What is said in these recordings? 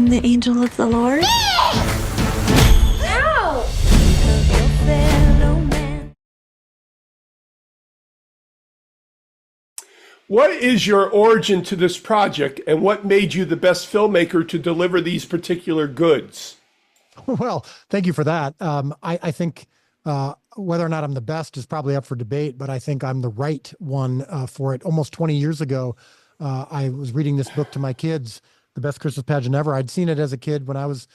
I'm the angel of the Lord. Ow! What is your origin to this project, and what made you the best filmmaker to deliver these particular goods? Well, thank you for that. I think whether or not I'm the best is probably up for debate, but I think I'm the right one for it. Almost 20 years ago, I was reading this book to my kids, The Best Christmas Pageant Ever. I'd seen it as a kid when I was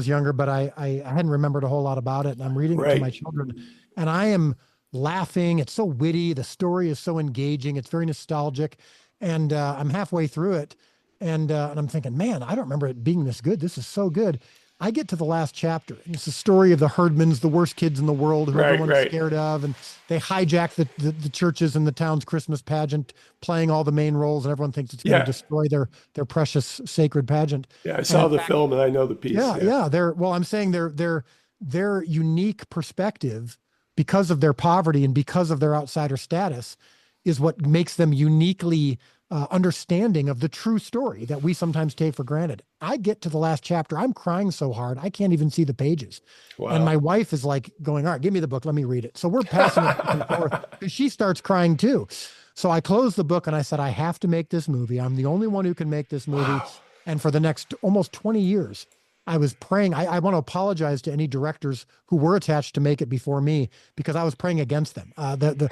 younger, but I hadn't remembered a whole lot about it. And I'm reading it to my children, and I am laughing. It's so witty. The story is so engaging. It's very nostalgic, and I'm halfway through it, and I'm thinking, man, I don't remember it being this good. This is so good. I get to the last chapter, and it's the story of the herdmans, the worst kids in the world, who everyone's scared of, and they hijack the churches and the town's Christmas pageant, playing all the main roles, and everyone thinks it's going to destroy their precious sacred pageant. Yeah, I saw the film, and I know the piece. Yeah. I'm saying their unique perspective, because of their poverty and because of their outsider status, is what makes them uniquely understanding of the true story that we sometimes take for granted. I get to the last chapter, I'm crying so hard I can't even see the pages. Wow. And my wife is like going, all right, give me the book, let me read it. So we're passing it back and forth. She starts crying too. So I closed the book and I said, I have to make this movie. I'm the only one who can make this movie. Wow. And for the next almost 20 years, I was praying. I want to apologize to any directors who were attached to make it before me, because I was praying against them. The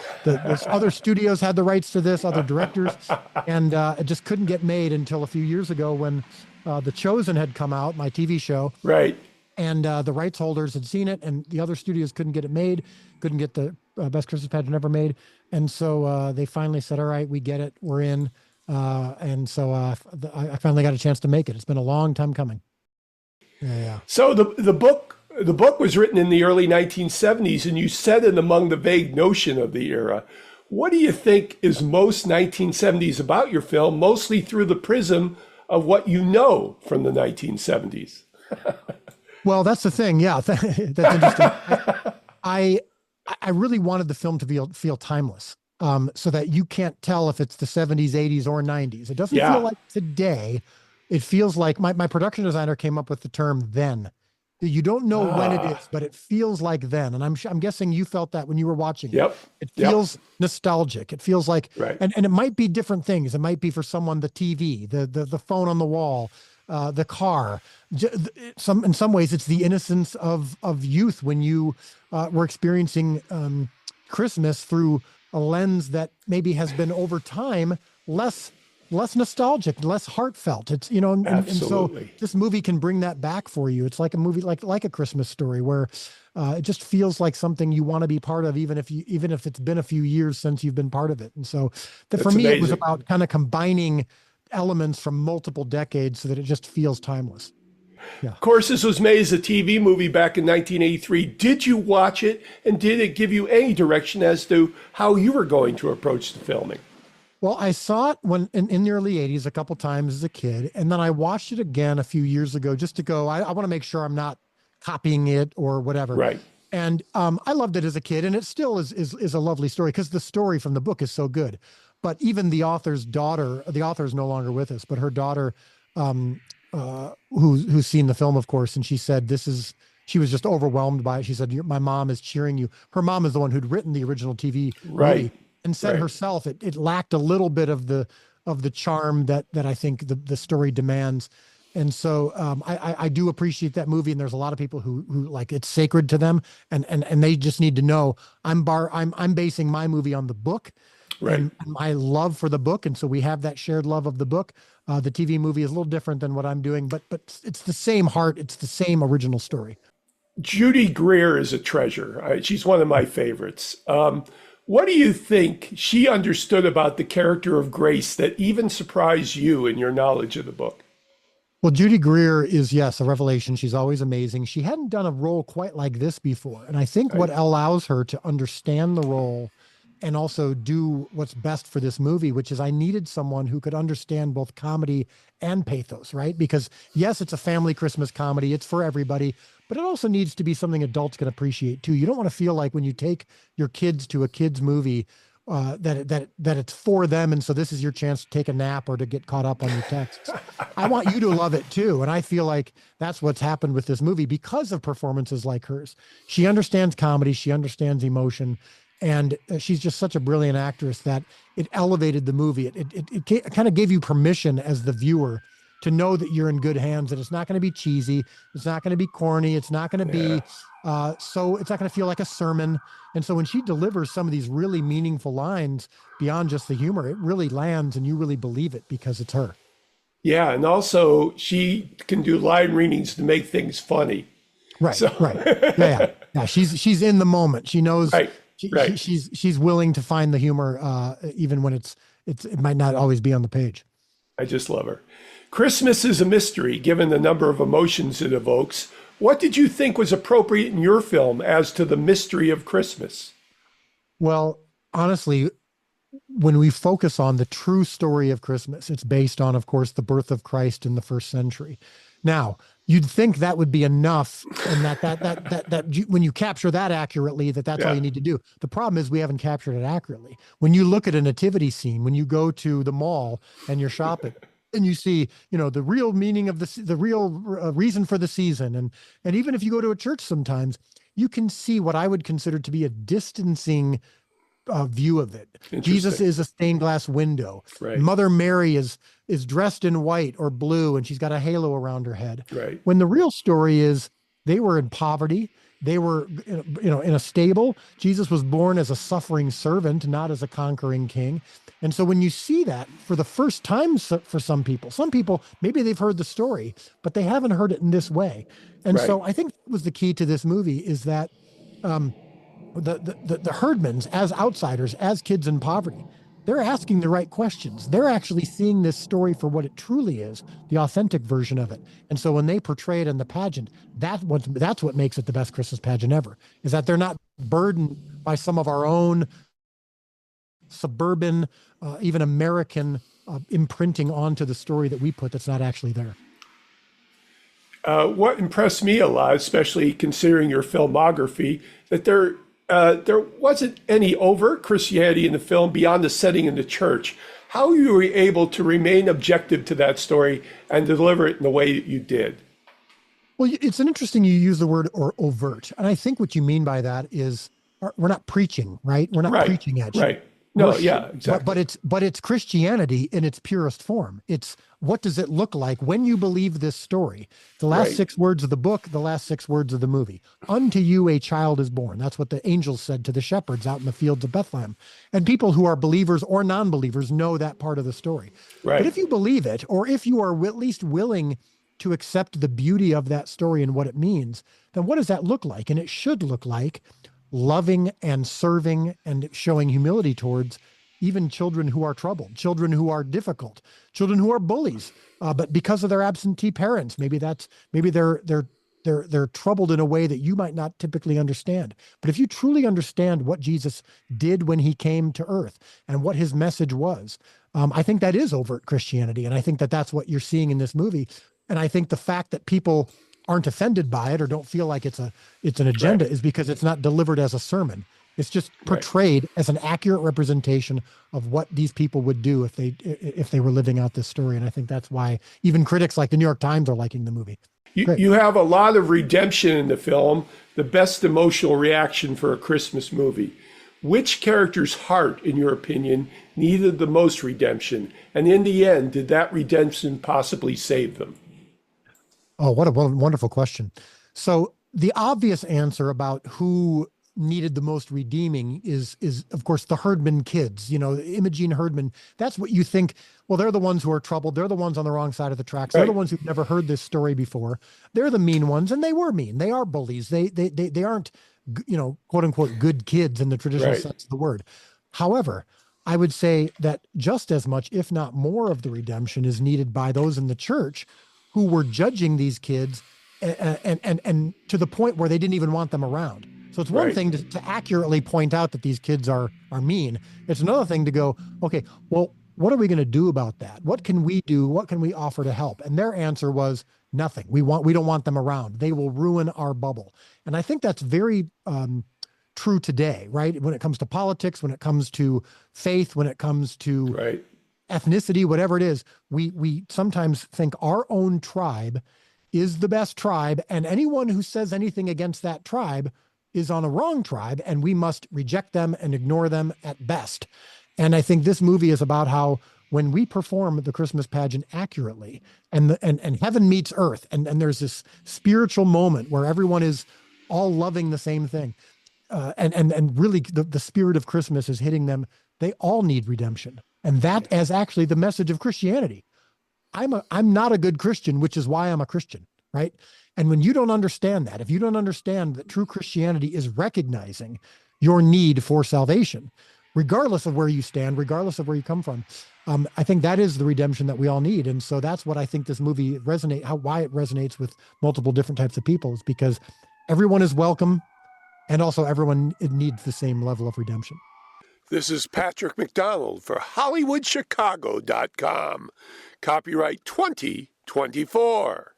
other studios had the rights to this, other directors, and it just couldn't get made until a few years ago when The Chosen had come out, my TV show. Right. And the rights holders had seen it, and the other studios couldn't get it made, couldn't get the Best Christmas Pageant Ever made. And so they finally said, all right, we get it, we're in. And so I finally got a chance to make it. It's been a long time coming. Yeah. So the book was written in the early 1970s, and you set it among the vague notion of the era. What do you think is most 1970s about your film, mostly through the prism of what you know from the 1970s? Well, that's the thing. Yeah, that's interesting. I really wanted the film to feel timeless, so that you can't tell if it's the 70s, 80s, or 90s. It doesn't feel like today. It feels like my production designer came up with the term then. You don't know when it is, but it feels like then. And I'm guessing you felt that when you were watching it. It feels nostalgic. It feels like, and it might be different things. It might be for someone, the TV, the phone on the wall, the car. In some ways, it's the innocence of youth when you were experiencing Christmas through a lens that maybe has been over time less nostalgic, less heartfelt. It's, and so this movie can bring that back for you. It's like a movie, like a Christmas Story, where it just feels like something you want to be part of, even if it's been a few years since you've been part of it. And so for me, it was about kind of combining elements from multiple decades so that it just feels timeless. Yeah. Of course, this was made as a TV movie back in 1983. Did you watch it, and did it give you any direction as to how you were going to approach the filming? Well, I saw it in the early 80s a couple times as a kid, and then I watched it again a few years ago just to go, I want to make sure I'm not copying it or whatever. Right. And I loved it as a kid, and it still is a lovely story because the story from the book is so good. But even the author's daughter, the author is no longer with us, but her daughter, who's seen the film, of course, and she said she was just overwhelmed by it. She said, my mom is cheering you. Her mom is the one who'd written the original TV movie. And said herself, it lacked a little bit of the charm that I think the story demands. And so I do appreciate that movie. And there's a lot of people who like it's sacred to them, and they just need to know I'm basing my movie on the book, and my love for the book. And so we have that shared love of the book. The TV movie is a little different than what I'm doing, but it's the same heart. It's the same original story. Judy Greer is a treasure. She's one of my favorites. What do you think she understood about the character of Grace that even surprised you in your knowledge of the book? Well, Judy Greer is, yes, a revelation. She's always amazing. She hadn't done a role quite like this before. And I think what allows her to understand the role and also do what's best for this movie, which is I needed someone who could understand both comedy and pathos, right? Because yes, it's a family Christmas comedy. It's for everybody, but it also needs to be something adults can appreciate too. You don't want to feel like when you take your kids to a kids movie that it's for them, and so this is your chance to take a nap or to get caught up on your texts. I want you to love it too, and I feel like that's what's happened with this movie because of performances like hers. She understands comedy, she understands emotion, and she's just such a brilliant actress that it elevated the movie. It kind of gave you permission as the viewer to know that you're in good hands, that it's not going to be cheesy, it's not going to be corny, it's not going to be so it's not going to feel like a sermon. And so when she delivers some of these really meaningful lines beyond just the humor, it really lands and you really believe it because it's her. Yeah, and also she can do line readings to make things funny. Right. So. Right. Yeah. She's in the moment. She knows. Right. She's willing to find the humor, even when it might not always be on the page. I just love her. Christmas is a mystery, given the number of emotions it evokes. What did you think was appropriate in your film as to the mystery of Christmas? Well, honestly, when we focus on the true story of Christmas, it's based on, of course, the birth of Christ in the first century. Now, you'd think that would be enough, and that when you capture that accurately, that's all you need to do. The problem is we haven't captured it accurately. When you look at a nativity scene, when you go to the mall and you're shopping, and you see, the real meaning of the real reason for the season, and even if you go to a church, sometimes you can see what I would consider to be a distancing view of it. Jesus is a stained glass window. Right. Mother Mary is dressed in white or blue, and she's got a halo around her head. Right. When the real story is they were in poverty. They were, in a stable. Jesus was born as a suffering servant, not as a conquering king. And so when you see that for the first time, for some people, maybe they've heard the story, but they haven't heard it in this way. And so I think that was the key to this movie, is that the herdmans, as outsiders, as kids in poverty, they're asking the right questions. They're actually seeing this story for what it truly is, the authentic version of it. And so when they portray it in the pageant, that's what makes it the best Christmas pageant ever, is that they're not burdened by some of our own suburban, even American imprinting onto the story that we put that's not actually there. What impressed me a lot, especially considering your filmography, that there wasn't any overt Christianity in the film beyond the setting in the church. How you were able to remain objective to that story and deliver it in the way that you did? Well, it's interesting you use the word or overt. And I think what you mean by that is we're not preaching, right? We're not preaching at you. Right. No, yeah, exactly. But it's Christianity in its purest form. It's what does it look like when you believe this story? The last 6 words of the book, the last 6 words of the movie. Unto you a child is born. That's what the angels said to the shepherds out in the fields of Bethlehem. And people who are believers or non-believers know that part of the story. Right. But if you believe it, or if you are at least willing to accept the beauty of that story and what it means, then what does that look like? And it should look like loving and serving and showing humility towards even children who are troubled, children who are difficult, children who are bullies, but because of their absentee parents, maybe they're troubled in a way that you might not typically understand. But if you truly understand what Jesus did when he came to earth and what his message was, I think that is overt Christianity, and I think that that's what you're seeing in this movie. And I think the fact that people aren't offended by it or don't feel like it's an agenda is because it's not delivered as a sermon. It's just portrayed as an accurate representation of what these people would do if they were living out this story. And I think that's why even critics like the New York Times are liking the movie. You have a lot of redemption in the film, the best emotional reaction for a Christmas movie. Which character's heart, in your opinion, needed the most redemption? And in the end, did that redemption possibly save them? Oh, what a wonderful question. So the obvious answer about who needed the most redeeming is of course the herdman kids, Imogene Herdman. That's what you think. Well, they're the ones who are troubled. They're the ones on the wrong side of the tracks. They're the ones who've never heard this story before. They're the mean ones, and they were mean. They are bullies. They aren't, quote unquote, good kids in the traditional sense of the word. However, I would say that just as much, if not more, of the redemption is needed by those in the church who were judging these kids and to the point where they didn't even want them around. So it's one thing to accurately point out that these kids are mean. It's another thing to go, okay, well, what are we going to do about that? What can we do? What can we offer to help? And their answer was nothing. We don't want them around. They will ruin our bubble. And I think that's very true today, right? When it comes to politics, when it comes to faith, when it comes to Right. ethnicity, whatever it is, we sometimes think our own tribe is the best tribe, and anyone who says anything against that tribe is on a wrong tribe, and we must reject them and ignore them at best. And I think this movie is about how when we perform the Christmas pageant accurately, and heaven meets earth, and there's this spiritual moment where everyone is all loving the same thing, and really the spirit of Christmas is hitting them. They all need redemption, and that is actually the message of Christianity. I'm not a good Christian, which is why I'm a Christian, right? And when you don't understand that, if you don't understand that true Christianity is recognizing your need for salvation, regardless of where you stand, regardless of where you come from, I think that is the redemption that we all need. And so that's what I think this movie why it resonates with multiple different types of people, is because everyone is welcome, and also everyone needs the same level of redemption. This is Patrick McDonald for HollywoodChicago.com. Copyright 2024.